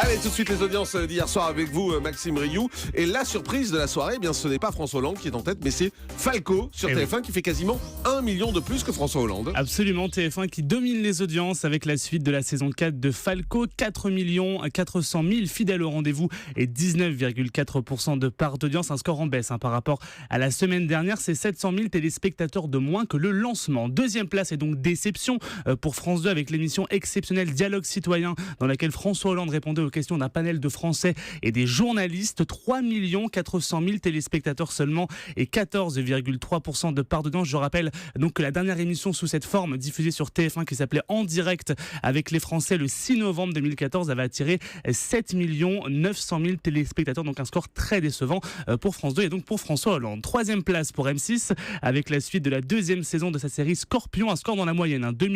Allez, tout de suite les audiences d'hier soir avec vous, Maxime Rioux. Et la surprise de la soirée, eh bien, ce n'est pas François Hollande qui est en tête, mais c'est Falco sur TF1 qui fait quasiment 1 million de plus que François Hollande. Absolument, TF1 qui domine les audiences avec la suite de la saison 4 de Falco. 4 400 000 fidèles au rendez-vous et 19,4% de part d'audience. Un score en baisse par rapport à la semaine dernière. C'est 700 000 téléspectateurs de moins que le lancement. Deuxième place et donc déception pour France 2 avec l'émission exceptionnelle Dialogue citoyen dans laquelle François Hollande répondait aux questions d'un panel de Français et des journalistes. 3 400 000 téléspectateurs seulement et 14,3% de part d'audience. Je rappelle donc que la dernière émission sous cette forme diffusée sur TF1 qui s'appelait En direct avec les Français le 6 novembre 2014 avait attiré 7 900 000 téléspectateurs. Donc un score très décevant pour France 2 et donc pour François Hollande. Troisième place pour M6 avec la suite de la deuxième saison de sa série Scorpion. Un score dans la moyenne, 2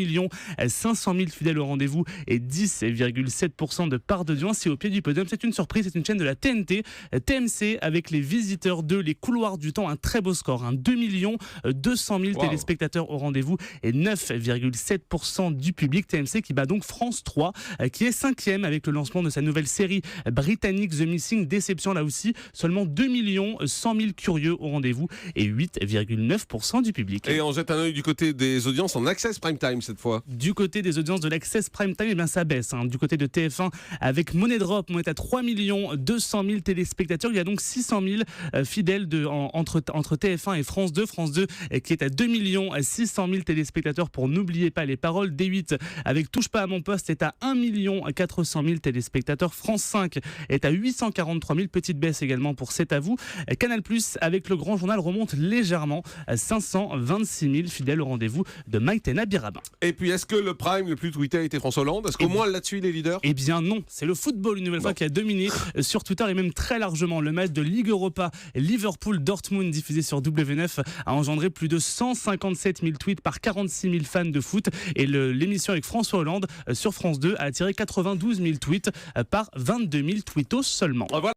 500 000 fidèles au rendez-vous et 10,7% de part d'audience. Et au pied du podium, c'est une surprise, c'est une chaîne de la TNT, TMC avec Les Visiteurs 2, Les Couloirs du Temps, un très beau score, 2 200 000 téléspectateurs au rendez-vous et 9,7% du public. TMC qui bat donc France 3, qui est 5e avec le lancement de sa nouvelle série britannique The Missing. Déception là aussi, seulement 2 100 000 curieux au rendez-vous et 8,9% du public. Et on jette un œil du côté des audiences en Access Prime Time cette fois. Du côté des audiences de l'Access Prime Time, eh bien ça baisse. Du côté de TF1 avec Money Drop, on est à 3 200 000 téléspectateurs. Il y a donc 600 000 fidèles entre TF1 et France 2. France 2 qui est à 2 600 000 téléspectateurs pour N'oubliez pas les paroles. D8 avec Touche pas à mon poste est à 1 400 000 téléspectateurs. France 5 est à 843 000. Petite baisse également pour C'est à vous. Canal Plus avec Le Grand Journal remonte légèrement à 526 000 fidèles au rendez-vous de Maïtena Birabin. Et puis est-ce que le prime le plus tweeté a été François Hollande? Est-ce qu'au moins là-dessus il est leader? Eh bien non, c'est le football une nouvelle fois qui a dominé sur Twitter et même très largement. Le match de Ligue Europa Liverpool-Dortmund diffusé sur W9 a engendré plus de 157 000 tweets par 46 000 fans de foot et l'émission avec François Hollande sur France 2 a attiré 92 000 tweets par 22 000 tweetos seulement. Voilà.